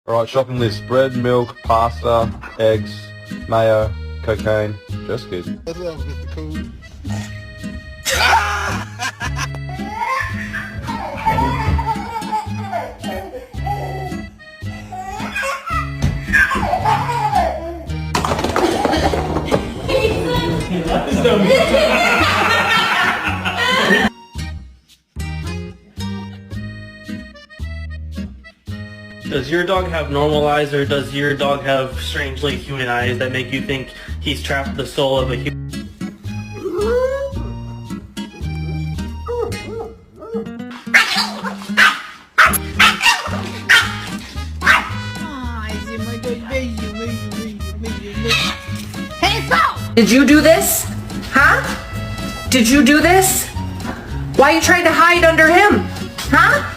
Alright, shopping list. Bread, milk, pasta, eggs, mayo, cocaine. Just good. What's up, Mr. Cool? Does your dog have normal eyes, or does your dog have strangely human eyes that make you think he's trapped the soul of a human? Did you do this? Huh? Did you do this? Why are you trying to hide under him? Huh?